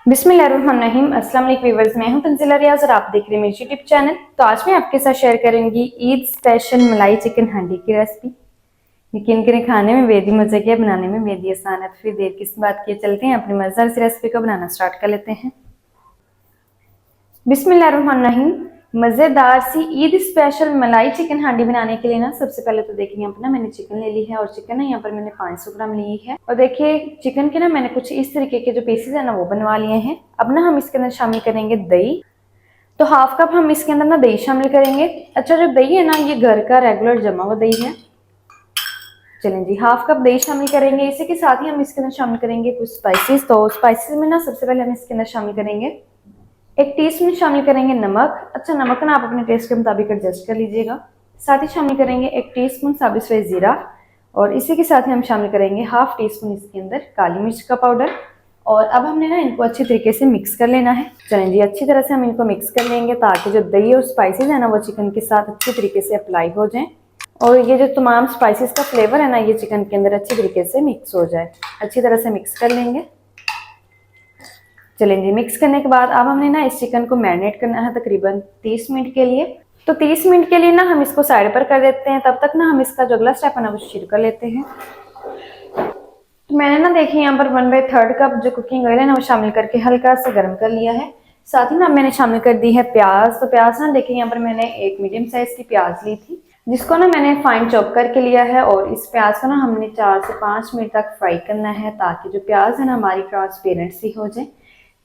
बिस्मिल्लाहिर्रहमानिर्रहीम। अस्सलाम वालेकुम व्यूअर्स, मैं हूं तंजीला रियाज और आप देख रहे हैं मेरी यूट्यूब चैनल। तो आज मैं आपके साथ शेयर करूंगी ईद स्पेशल मलाई चिकन हांडी की रेसिपी। यकीन करें खाने में बेहद ही मजे की है, बनाने में बेहद ही आसान है। तो फिर देर किस बात की, चलते हैं अपनी मजेदार सी रेसिपी को बनाना स्टार्ट कर लेते हैं। बिस्मिल्लाहिर्रहमानिर्रहीम। मज़ेदार सी ईद स्पेशल मलाई चिकन हांडी बनाने के लिए ना सबसे पहले तो देखिए यहाँ पर ना मैंने चिकन ले ली है और चिकन ना यहाँ पर मैंने 500 ग्राम ली है। और देखिए चिकन के ना मैंने कुछ इस तरीके के जो पीसेज है ना वो बनवा लिए हैं। अब ना हम इसके अंदर शामिल करेंगे दही। तो हाफ कप हम इसके अंदर ना दही शामिल करेंगे। अच्छा, जो दही है ना ये घर का रेगुलर जमा हुआ दही है। चलें जी, हाफ कप दही शामिल करेंगे। इसी के साथ ही हम इसके अंदर शामिल करेंगे कुछ स्पाइसेस। तो स्पाइसेस में ना सबसे पहले हम इसके अंदर शामिल करेंगे 1 टीस्पून शामिल करेंगे नमक। अच्छा, नमक ना आप अपने टेस्ट के मुताबिक एडजस्ट कर लीजिएगा। साथ ही शामिल करेंगे 1 टीस्पून साबुत सफ़ेद जीरा और इसी के साथ ही हम शामिल करेंगे हाफ टीस्पून इसके अंदर काली मिर्च का पाउडर। और अब हमने ना इनको अच्छी तरीके से मिक्स कर लेना है। चलें जी, अच्छी तरह से हम इनको मिक्स कर लेंगे ताकि जो दही और स्पाइसेस है ना वो चिकन के साथ अच्छी तरीके से अप्लाई हो जाए और ये जो तमाम स्पाइसेस का फ्लेवर है ना ये चिकन के अंदर अच्छी तरीके से मिक्स हो जाए। अच्छी तरह से मिक्स कर लेंगे। चलें जी, मिक्स करने के बाद अब हमने ना इस चिकन को मैरिनेट करना है तकरीबन 30 मिनट के लिए। तो 30 मिनट के लिए ना हम इसको साइड पर कर देते हैं। तब तक ना हम इसका जो अगला स्टेप है ना वो शुरू कर लेते हैं। तो मैंने ना देखिए यहाँ पर 1/3 कप जो कुकिंग ऑयल है ना वो शामिल करके हल्का सा गर्म कर लिया है। साथ ही ना मैंने शामिल कर दी है प्याज। तो प्याज ना देखिए यहाँ पर मैंने एक मीडियम साइज की प्याज ली थी जिसको ना मैंने फाइन चॉप करके लिया है। और इस प्याज को ना हमने 4 से 5 मिनट तक फ्राई करना है ताकि जो प्याज है ना हमारी ट्रांसपेरेंट सी हो जाए।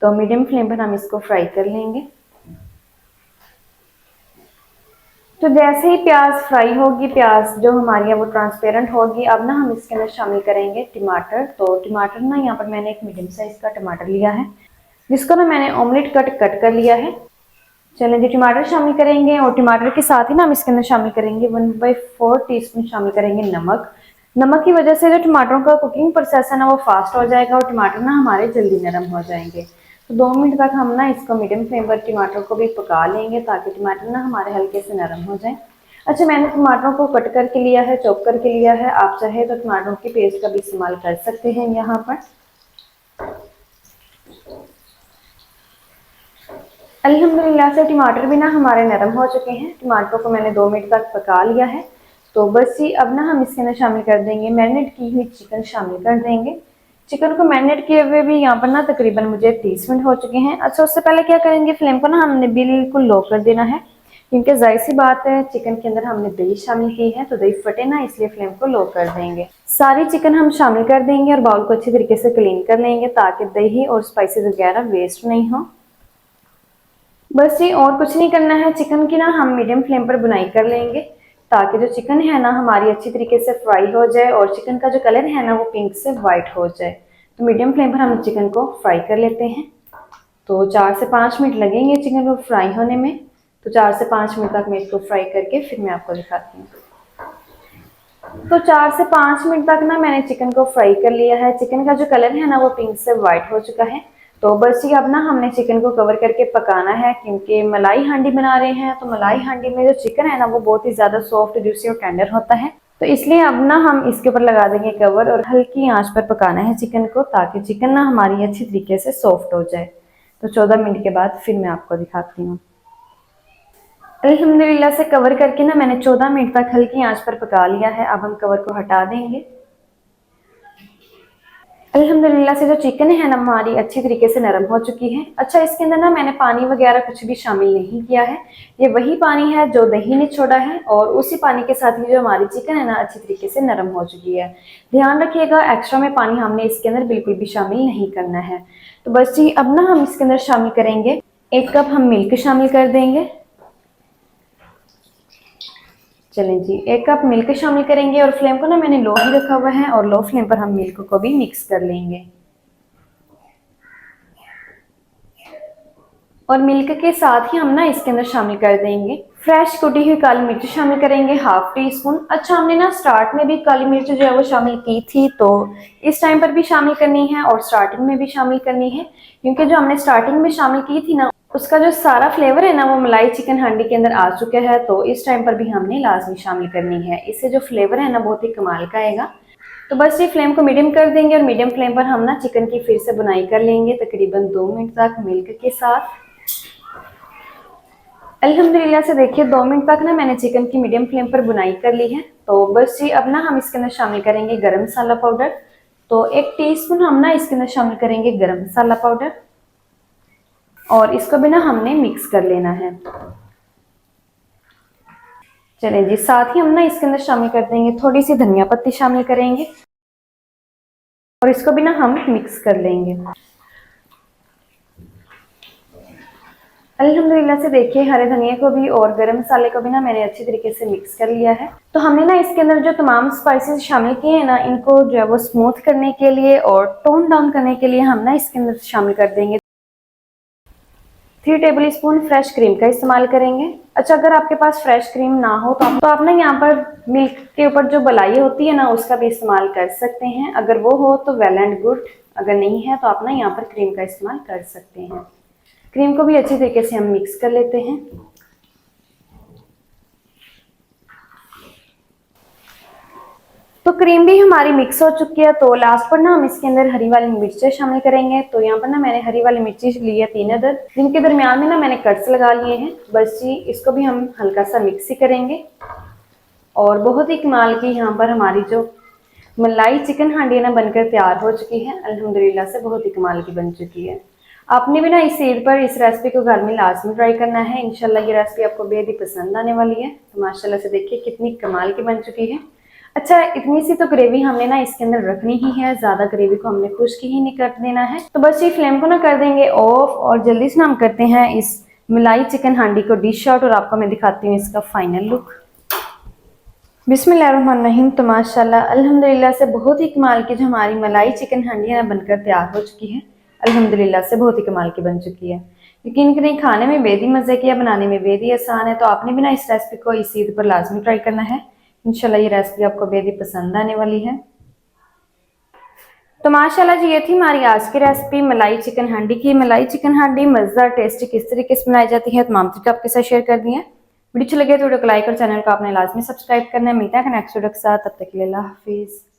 तो मीडियम फ्लेम पर हम इसको फ्राई कर लेंगे। तो जैसे ही प्याज फ्राई होगी, प्याज जो हमारी है वो ट्रांसपेरेंट होगी, अब ना हम इसके अंदर शामिल करेंगे टमाटर। तो टमाटर ना यहाँ पर मैंने एक मीडियम साइज का टमाटर लिया है जिसको ना मैंने ऑमलेट कट कर लिया है। चलें जी, टमाटर शामिल करेंगे और टमाटर के साथ ही ना हम इसके अंदर शामिल करेंगे 1/4 टीस्पून शामिल करेंगे नमक। नमक की वजह से जो टमाटरों का कुकिंग प्रोसेस है ना वो फास्ट हो जाएगा और टमाटर ना हमारे जल्दी नरम हो जाएंगे। तो 2 मिनट तक हम ना इसको मीडियम फ्लेम पर टमाटर को भी पका लेंगे ताकि टमाटर ना हमारे हल्के से नरम हो जाए। अच्छा, मैंने टमाटरों को कट करके लिया है, चॉप करके लिया है। आप चाहे तो टमाटरों की पेस्ट का भी इस्तेमाल कर सकते हैं यहाँ पर। अल्हम्दुलिल्लाह से टमाटर भी ना हमारे नरम हो चुके हैं। टमाटरों को मैंने 2 मिनट तक पका लिया है। तो बस ही अब ना हम इसके अंदर शामिल कर देंगे मैरिनेट की हुई चिकन शामिल कर देंगे। चिकन को मैरिनेट किए हुए भी यहाँ पर ना तकरीबन मुझे 30 मिनट हो चुके हैं। अच्छा, उससे पहले क्या करेंगे, फ्लेम को ना हमने बिल्कुल लो कर देना है क्योंकि जाहिर सी बात है चिकन के अंदर हमने दही शामिल की है तो दही फटे ना, इसलिए फ्लेम को लो कर देंगे। सारी चिकन हम शामिल कर देंगे और बाउल को अच्छी तरीके से क्लीन कर लेंगे ताकि दही और स्पाइसेस वगैरह वेस्ट नहीं हो। बस ये और कुछ नहीं करना है। चिकन की ना हम मीडियम फ्लेम पर बुनाई कर लेंगे ताकि जो चिकन है ना हमारी अच्छी तरीके से फ्राई हो जाए और चिकन का जो कलर है ना वो पिंक से वाइट हो जाए। तो मीडियम फ्लेम पर हम चिकन को फ्राई कर लेते हैं। तो 4 से 5 मिनट लगेंगे चिकन को फ्राई होने में। तो 4 से 5 मिनट तक मैं इसको फ्राई करके फिर मैं आपको दिखाती हूँ। तो 4 से 5 मिनट तक ना मैंने चिकन को फ्राई कर लिया है। चिकन का जो कलर है ना वो पिंक से वाइट हो चुका है। तो बस ये अब ना हमने चिकन को कवर करके पकाना है क्योंकि मलाई हांडी बना रहे हैं। तो मलाई हांडी में जो चिकन है ना वो बहुत ही ज्यादा सॉफ्ट, जूसी और टेंडर होता है। तो इसलिए अब ना हम इसके ऊपर लगा देंगे कवर और हल्की आंच पर पकाना है चिकन को ताकि चिकन ना हमारी अच्छी तरीके से सॉफ्ट हो जाए। तो 14 मिनट के बाद फिर मैं आपको दिखाती हूँ। अल्हम्दुलिल्लाह से कवर करके ना मैंने 14 मिनट तक हल्की आंच पर पका लिया है। अब हम कवर को हटा देंगे। अल्हम्दुलिल्लाह से जो चिकन है ना हमारी अच्छी तरीके से नरम हो चुकी है। अच्छा, इसके अंदर ना मैंने पानी वगैरह कुछ भी शामिल नहीं किया है। ये वही पानी है जो दही ने छोड़ा है और उसी पानी के साथ ही जो हमारी चिकन है ना अच्छी तरीके से नरम हो चुकी है। ध्यान रखिएगा, एक्स्ट्रा में पानी हमने इसके अंदर बिल्कुल भी शामिल नहीं करना है। तो बस जी, अब ना हम इसके अंदर शामिल करेंगे 1 कप हम मिल्क शामिल कर देंगे। चलें जी, 1 कप मिल्क शामिल करेंगे और फ्लेम को ना मैंने लो ही रखा हुआ है और लो फ्लेम पर हम मिल्क को भी मिक्स कर लेंगे। और मिल्क के साथ ही हम ना इसके अंदर शामिल कर देंगे फ्रेश कुटी हुई काली मिर्च शामिल करेंगे हाफ टी स्पून। अच्छा, हमने ना स्टार्ट में भी काली मिर्च जो है वो शामिल की थी तो इस टाइम पर भी शामिल करनी है और स्टार्टिंग में भी शामिल करनी है क्योंकि जो हमने स्टार्टिंग में शामिल की थी ना उसका जो सारा फ्लेवर है ना वो मलाई चिकन हांडी के अंदर आ चुका है। तो इस टाइम पर भी हमने लाजमी शामिल करनी है, इससे जो फ्लेवर है ना बहुत ही कमाल का आएगा। तो बस ये फ्लेम को मीडियम कर देंगे और मीडियम फ्लेम पर हम ना चिकन की फिर से बुनाई कर लेंगे तकरीबन 2 मिनट तक मिल्क के साथ। अल्हम्दुलिल्लाह से देखिए 2 मिनट तक ना मैंने चिकन की मीडियम फ्लेम पर बुनाई कर ली है। तो बस जी अब ना हम इसके अंदर शामिल करेंगे गरम मसाला पाउडर। तो 1 टीस्पून हम ना इसके अंदर शामिल करेंगे गरम मसाला पाउडर और इसको भी ना हमने मिक्स कर लेना है। चलें जी, साथ ही हम ना इसके अंदर शामिल कर देंगे थोड़ी सी धनिया पत्ती शामिल करेंगे और इसको भी ना हम मिक्स कर लेंगे। अल्हम्दुलिल्लाह से देखिए हरे धनिया को भी और गरम मसाले को भी ना मैंने अच्छी तरीके से मिक्स कर लिया है। तो हमने ना इसके अंदर जो तमाम स्पाइसेस शामिल किए हैं ना, इनको जो है वो स्मूथ करने के लिए और टोन डाउन करने के लिए हम ना इसके अंदर शामिल कर देंगे 3 टेबल स्पून फ्रेश क्रीम का इस्तेमाल करेंगे। अच्छा, अगर आपके पास फ्रेश क्रीम ना हो तो आप ना यहाँ पर मिल्क के ऊपर जो मलाई होती है ना उसका भी इस्तेमाल कर सकते हैं। अगर वो हो तो वेल एंड गुड, अगर नहीं है तो आप ना यहाँ पर क्रीम का इस्तेमाल कर सकते हैं। क्रीम को भी अच्छी तरीके से हम मिक्स कर लेते हैं। तो क्रीम भी हमारी मिक्स हो चुकी है। तो लास्ट पर ना हम इसके अंदर हरी वाली मिर्चें शामिल करेंगे। तो यहाँ पर ना मैंने हरी वाली मिर्ची ली है 3 अदद, जिनके दरमियान में ना मैंने कट्स लगा लिए हैं। बस जी इसको भी हम हल्का सा मिक्स ही करेंगे। और बहुत ही कमाल की यहाँ पर हमारी जो मलाई चिकन हांडी ना बनकर तैयार हो चुकी है। अल्हम्दुलिल्लाह से बहुत ही कमाल की बन चुकी है। आपने भी ना इस ईद पर इस रेसिपी को घर में लाजमी ट्राई करना है। इंशाल्लाह ये रेसिपी आपको बेहद ही पसंद आने वाली है। तो माशाल्लाह से देखिए कितनी कमाल की बन चुकी है। अच्छा, इतनी सी तो ग्रेवी हमने ना इसके अंदर रखनी ही है, ज्यादा ग्रेवी को हमने खुश्क ही नहीं कर देना है। तो बस ये फ्लेम को ना कर देंगे ऑफ और जल्दी से ना हम करते हैं इस मलाई चिकन हांडी को डिश आउट और आपको मैं दिखाती हूँ इसका फाइनल लुक। बिस्मिल्लाहिर्रहमानिर्रहीम। तो माशाल्लाह अल्हम्दुलिल्लाह से बहुत ही कमाल की जो हमारी मलाई चिकन हांडी है बनकर तैयार हो चुकी है। अल्हम्दुलिल्लाह से बहुत ही कमाल की बन चुकी है। यकीन करें खाने में बेहद ही मज़े की है, बनाने में बेहद ही आसान है। तो आपने भी ना इस रेसिपी को इस ईद पर लाजमी ट्राई करना है। इंशाल्लाह ये रेसिपी आपको बेहद ही पसंद आने वाली है। तो माशाल्लाह जी ये थी हमारी आज की रेसिपी मलाई चिकन हांडी की। मलाई चिकन हांडी मज़ेदार टेस्टी किस तरीके से बनाई जाती है तमाम तरीके आपके साथ शेयर कर दिए हैं। वीडियो अच्छी लगे तो वीडियो को लाइक और चैनल को आपने लाजमी सब्सक्राइब करना है। मिलता है नेक्स्ट वीडियो के साथ, तब तक के लिए अल्लाह हाफिज़।